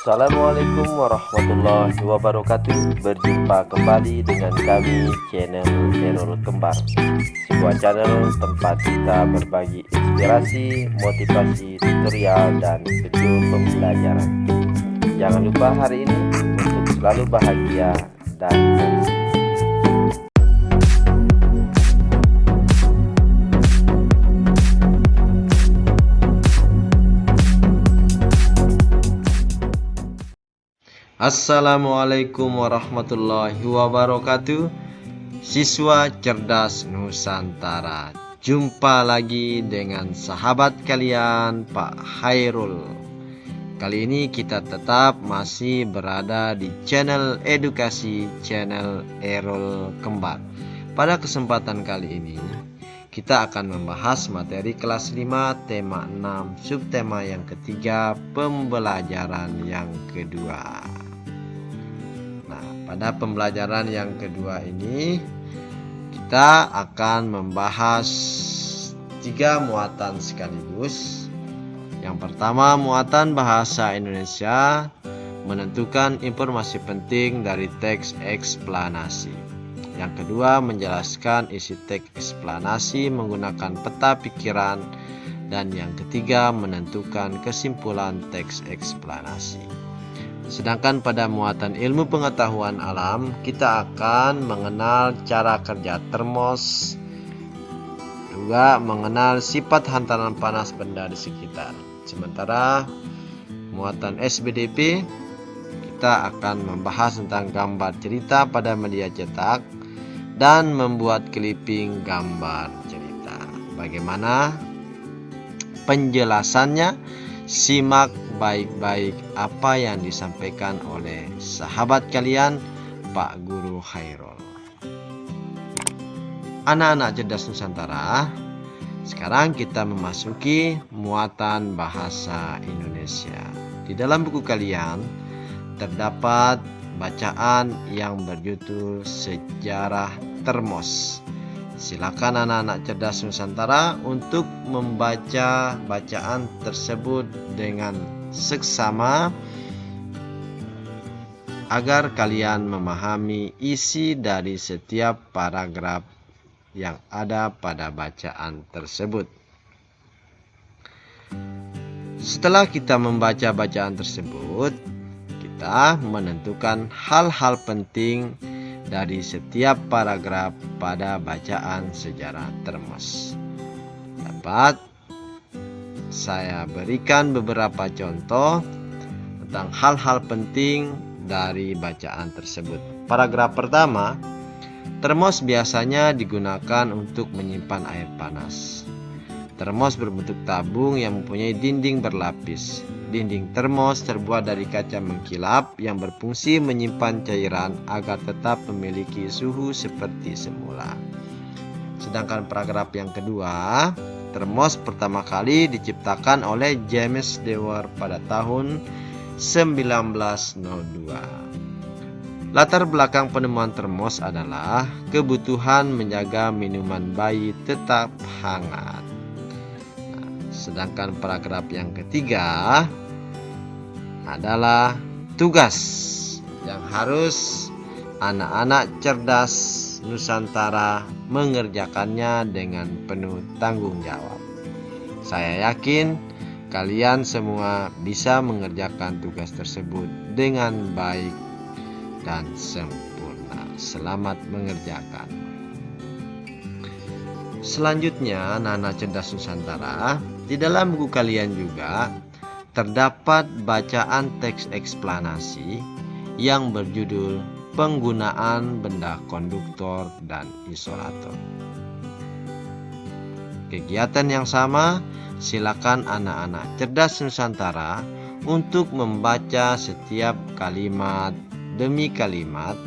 Assalamualaikum warahmatullahi wabarakatuh. Berjumpa kembali dengan kami channel Errol Kembar, sebuah channel tempat kita berbagi inspirasi, motivasi, tutorial, dan video pembelajaran. Jangan lupa hari ini untuk selalu bahagia dan bersih. Assalamualaikum warahmatullahi wabarakatuh. Siswa cerdas Nusantara, jumpa lagi dengan sahabat kalian Pak Hairul. Kali ini kita tetap masih berada di channel edukasi, channel Errol Kembar. Pada kesempatan kali ini kita akan membahas materi kelas 5 tema 6 subtema yang ketiga, pembelajaran yang kedua. Pada pembelajaran yang kedua ini kita akan membahas 3 muatan sekaligus. Yang pertama, muatan bahasa Indonesia, menentukan informasi penting dari teks eksplanasi. Yang kedua, menjelaskan isi teks eksplanasi menggunakan peta pikiran. Dan yang ketiga, menentukan kesimpulan teks eksplanasi. Sedangkan pada muatan ilmu pengetahuan alam, kita akan mengenal cara kerja termos, juga mengenal sifat hantaran panas benda di sekitar. Sementara muatan SBDP, kita akan membahas tentang gambar cerita pada media cetak dan membuat clipping gambar cerita. Bagaimana penjelasannya? Simak baik-baik apa yang disampaikan oleh sahabat kalian Pak Guru Hairul. Anak-anak cerdas Nusantara, sekarang kita memasuki muatan bahasa Indonesia. Di dalam buku kalian terdapat bacaan yang berjudul Sejarah Termos. Silakan anak-anak cerdas Nusantara untuk membaca bacaan tersebut dengan seksama agar kalian memahami isi dari setiap paragraf yang ada pada bacaan tersebut. Setelah kita membaca bacaan tersebut, kita menentukan hal-hal penting dari setiap paragraf pada bacaan sejarah termos. Dapat saya berikan beberapa contoh tentang hal-hal penting dari bacaan tersebut. Paragraf pertama, termos biasanya digunakan untuk menyimpan air panas. Termos berbentuk tabung yang mempunyai dinding berlapis. Dinding termos terbuat dari kaca mengkilap yang berfungsi menyimpan cairan agar tetap memiliki suhu seperti semula. Sedangkan paragraf yang kedua, termos pertama kali diciptakan oleh James Dewar pada tahun 1902. Latar belakang penemuan termos adalah kebutuhan menjaga minuman bayi tetap hangat. Sedangkan paragraf yang ketiga adalah tugas yang harus anak-anak cerdas Nusantara mengerjakannya dengan penuh tanggung jawab. Saya yakin kalian semua bisa mengerjakan tugas tersebut dengan baik dan sempurna. Selamat mengerjakan. Selanjutnya, anak-anak cerdas Nusantara, di dalam buku kalian juga terdapat bacaan teks eksplanasi yang berjudul Penggunaan Benda Konduktor dan Isolator. Kegiatan yang sama, silakan anak-anak cerdas Nusantara untuk membaca setiap kalimat demi kalimat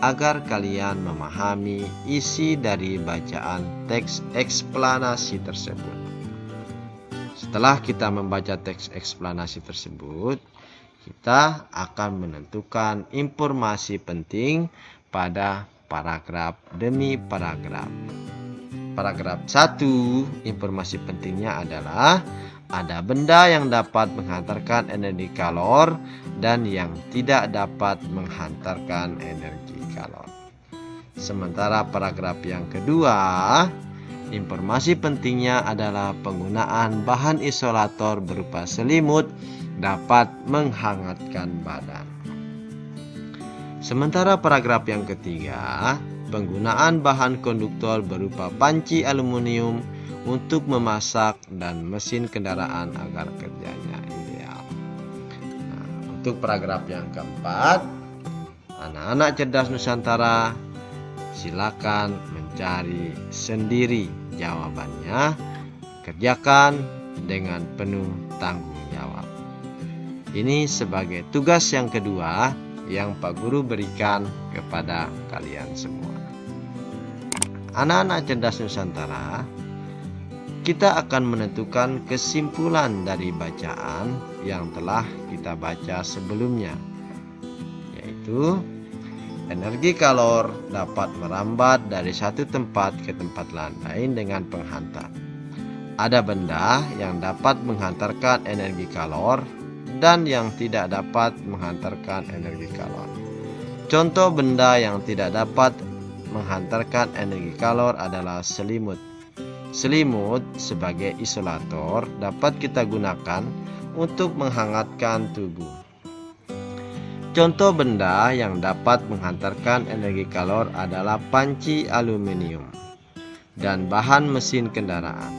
agar kalian memahami isi dari bacaan teks eksplanasi tersebut. Setelah kita membaca teks eksplanasi tersebut, kita akan menentukan informasi penting pada paragraf demi paragraf. Paragraf 1, informasi pentingnya adalah ada benda yang dapat menghantarkan energi kalor dan yang tidak dapat menghantarkan energi kalor. Sementara paragraf yang kedua, informasi pentingnya adalah penggunaan bahan isolator berupa selimut dapat menghangatkan badan. Sementara paragraf yang ketiga, penggunaan bahan konduktor berupa panci aluminium untuk memasak dan mesin kendaraan agar kerjanya ideal. Untuk paragraf yang keempat, anak-anak cerdas Nusantara, silakan mencari sendiri jawabannya. Kerjakan dengan penuh tanggung jawab. Ini sebagai tugas yang kedua yang Pak Guru berikan kepada kalian semua. Anak-anak cerdas Nusantara, kita akan menentukan kesimpulan dari bacaan yang telah kita baca sebelumnya, yaitu energi kalor dapat merambat dari satu tempat ke tempat lain dengan penghantar. Ada benda yang dapat menghantarkan energi kalor dan yang tidak dapat menghantarkan energi kalor. Contoh benda yang tidak dapat menghantarkan energi kalor adalah selimut. Selimut sebagai isolator dapat kita gunakan untuk menghangatkan tubuh. Contoh benda yang dapat menghantarkan energi kalor adalah panci aluminium dan bahan mesin kendaraan.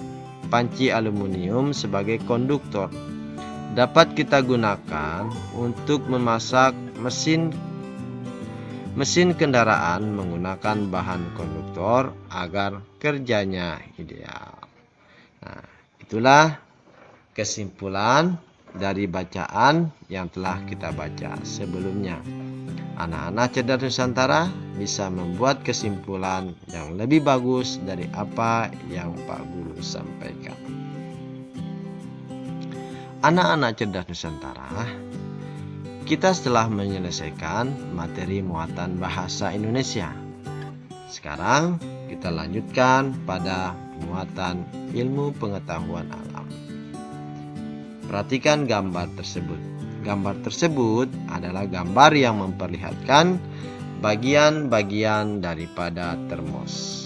Panci aluminium sebagai konduktor dapat kita gunakan untuk memasak mesin kendaraan menggunakan bahan konduktor agar kerjanya ideal. Nah, itulah kesimpulan dari bacaan yang telah kita baca sebelumnya. Anak-anak cerdas Nusantara bisa membuat kesimpulan yang lebih bagus dari apa yang Pak Guru sampaikan. Anak-anak cerdas Nusantara, kita setelah menyelesaikan materi muatan bahasa Indonesia. Sekarang kita lanjutkan pada muatan ilmu pengetahuan alam. Perhatikan gambar tersebut. Gambar tersebut adalah gambar yang memperlihatkan bagian-bagian daripada termos.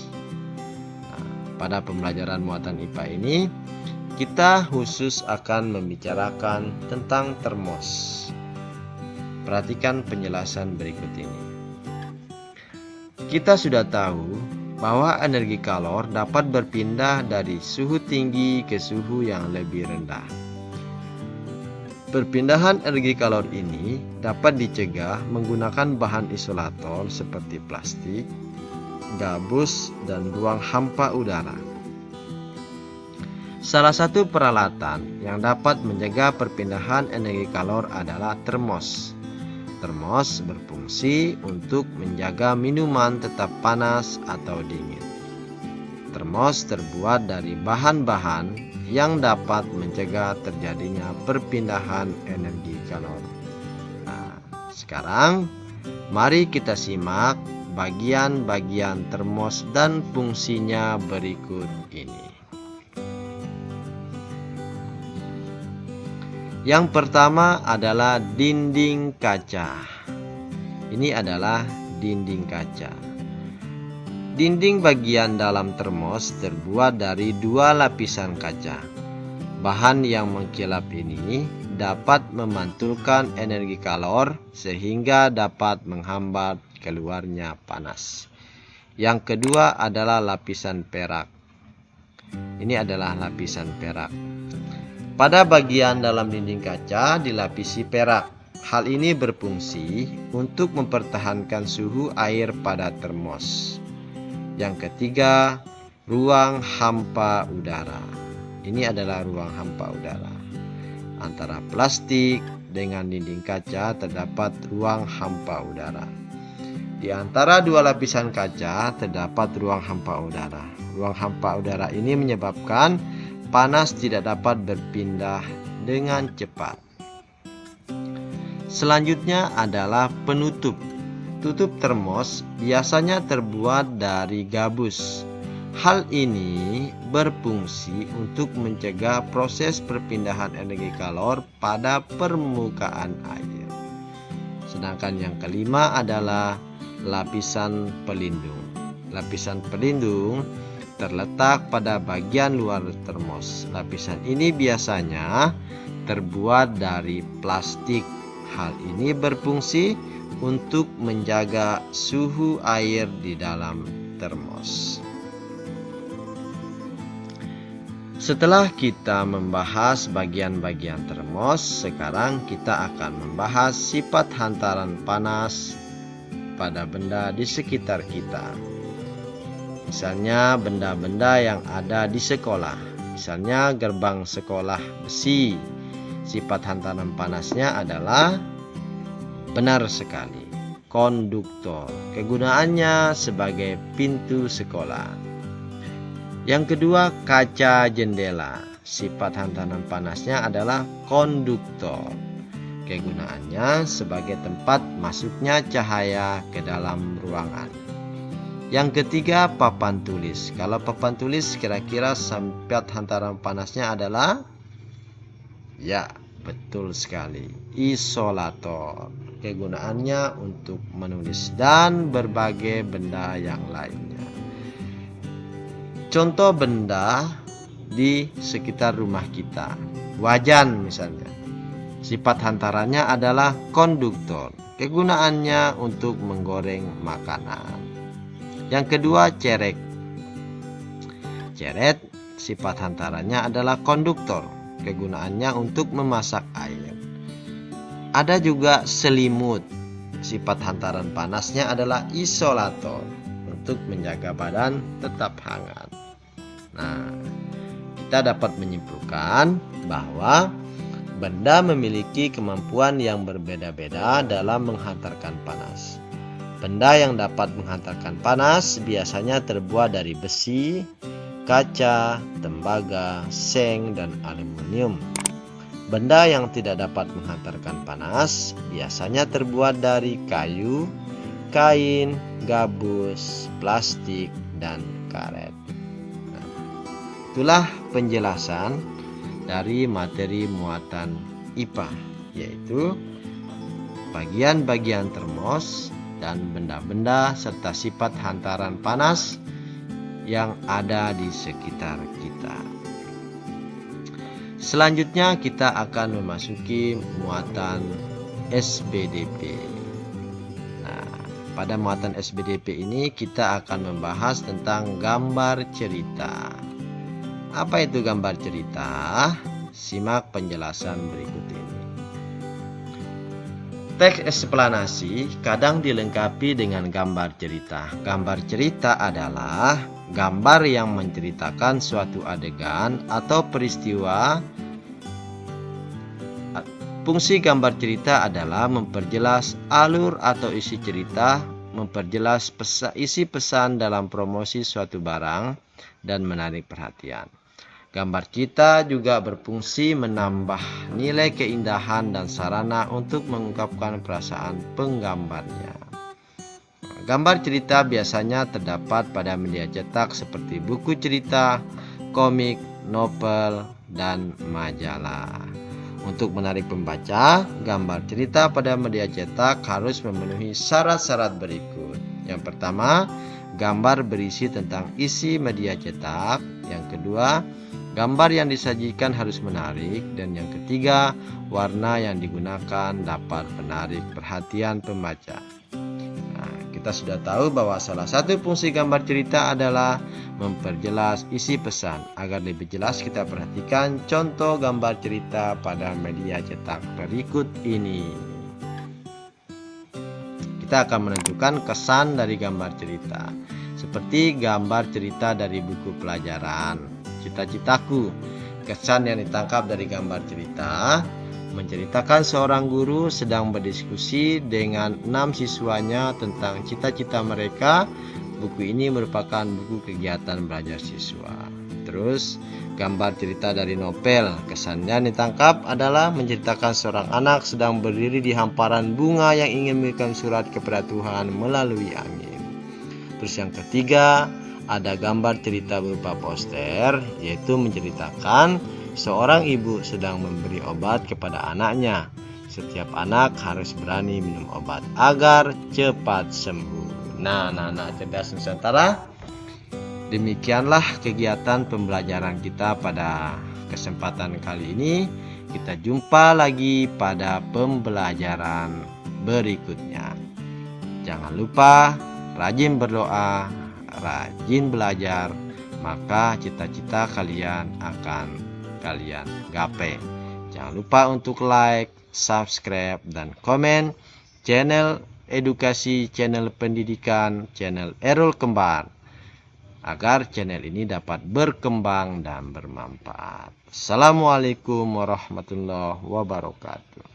Nah, pada pembelajaran muatan IPA ini, kita khusus akan membicarakan tentang termos. Perhatikan penjelasan berikut ini. Kita sudah tahu bahwa energi kalor dapat berpindah dari suhu tinggi ke suhu yang lebih rendah. Perpindahan energi kalor ini dapat dicegah menggunakan bahan isolator seperti plastik, gabus, dan ruang hampa udara. Salah satu peralatan yang dapat menjaga perpindahan energi kalor adalah termos. Termos berfungsi untuk menjaga minuman tetap panas atau dingin. Termos terbuat dari bahan-bahan yang dapat mencegah terjadinya perpindahan energi kalor. Nah, sekarang mari kita simak bagian-bagian termos dan fungsinya berikut ini. Yang pertama adalah dinding kaca. Ini adalah dinding kaca. Dinding bagian dalam termos terbuat dari dua lapisan kaca. Bahan yang mengkilap ini dapat memantulkan energi kalor sehingga dapat menghambat keluarnya panas. Yang kedua adalah lapisan perak. Ini adalah lapisan perak. Pada bagian dalam dinding kaca dilapisi perak. Hal ini berfungsi untuk mempertahankan suhu air pada termos. Yang ketiga, ruang hampa udara. Ini adalah ruang hampa udara. Antara plastik dengan dinding kaca terdapat ruang hampa udara. Di antara dua lapisan kaca terdapat ruang hampa udara. Ruang hampa udara ini menyebabkan panas tidak dapat berpindah dengan cepat. Selanjutnya adalah penutup. Tutup termos biasanya terbuat dari gabus. Hal ini berfungsi untuk mencegah proses perpindahan energi kalor pada permukaan air. Sedangkan yang kelima adalah lapisan pelindung. Lapisan pelindung terletak pada bagian luar termos. Lapisan ini biasanya terbuat dari plastik. Hal ini berfungsi untuk menjaga suhu air di dalam termos. Setelah kita membahas bagian-bagian termos, sekarang kita akan membahas sifat hantaran panas pada benda di sekitar kita. Misalnya benda-benda yang ada di sekolah. Misalnya gerbang sekolah besi. Sifat hantaran panasnya adalah benar sekali, konduktor. Kegunaannya sebagai pintu sekolah. Yang kedua, kaca jendela. Sifat hantaran panasnya adalah konduktor. Kegunaannya sebagai tempat masuknya cahaya ke dalam ruangan. Yang ketiga, papan tulis. Kalau papan tulis kira-kira sifat hantaran panasnya adalah, ya, betul sekali, isolator. Kegunaannya untuk menulis dan berbagai benda yang lainnya. Contoh benda di sekitar rumah kita. Wajan misalnya. Sifat hantarannya adalah konduktor. Kegunaannya untuk menggoreng makanan. Yang kedua, cerek. Ceret, sifat hantarannya adalah konduktor. Kegunaannya untuk memasak air. Ada juga selimut. Sifat hantaran panasnya adalah isolator, untuk menjaga badan tetap hangat. Nah, kita dapat menyimpulkan bahwa benda memiliki kemampuan yang berbeda-beda dalam menghantarkan panas. Benda yang dapat menghantarkan panas biasanya terbuat dari besi, kaca, tembaga, seng, dan aluminium. Benda yang tidak dapat menghantarkan panas biasanya terbuat dari kayu, kain, gabus, plastik, dan karet. Nah, itulah penjelasan dari materi muatan IPA, yaitu bagian-bagian termos dan benda-benda serta sifat hantaran panas yang ada di sekitar kita. Selanjutnya kita akan memasuki muatan SBDP. Pada muatan SBDP ini kita akan membahas tentang gambar cerita. Apa itu gambar cerita? Simak penjelasan berikut ini. Teks eksplanasi kadang dilengkapi dengan gambar cerita. Gambar cerita adalah gambar yang menceritakan suatu adegan atau peristiwa. Fungsi gambar cerita adalah memperjelas alur atau isi cerita, memperjelas isi pesan dalam promosi suatu barang, dan menarik perhatian. Gambar cerita juga berfungsi menambah nilai keindahan dan sarana untuk mengungkapkan perasaan penggambarnya. Gambar cerita biasanya terdapat pada media cetak seperti buku cerita, komik, novel, dan majalah. Untuk menarik pembaca, gambar cerita pada media cetak harus memenuhi syarat-syarat berikut. Yang pertama, gambar berisi tentang isi media cetak. Yang kedua, gambar yang disajikan harus menarik. Dan yang ketiga, warna yang digunakan dapat menarik perhatian pembaca. Nah, kita sudah tahu bahwa salah satu fungsi gambar cerita adalah memperjelas isi pesan. Agar lebih jelas kita perhatikan contoh gambar cerita pada media cetak berikut ini. Kita akan menentukan kesan dari gambar cerita. Seperti gambar cerita dari buku pelajaran Cita-citaku. Kesan yang ditangkap dari gambar cerita menceritakan seorang guru sedang berdiskusi dengan 6 siswanya tentang cita-cita mereka. Buku ini merupakan buku kegiatan belajar siswa. Terus gambar cerita dari novel. Kesannya ditangkap adalah menceritakan seorang anak sedang berdiri di hamparan bunga yang ingin mengirimkan surat kepada Tuhan melalui angin. Terus yang ketiga ada gambar cerita berupa poster, yaitu menceritakan seorang ibu sedang memberi obat kepada anaknya. Setiap anak harus berani minum obat agar cepat sembuh. Nah, cerdas Nusantara. Demikianlah kegiatan pembelajaran kita pada kesempatan kali ini. Kita jumpa lagi pada pembelajaran berikutnya. Jangan lupa rajin berdoa, rajin belajar, maka cita-cita kalian akan kalian gapai. Jangan lupa untuk like, subscribe, dan komen channel edukasi, channel pendidikan, channel Errol Kembar, agar channel ini dapat berkembang dan bermanfaat. Assalamualaikum warahmatullahi wabarakatuh.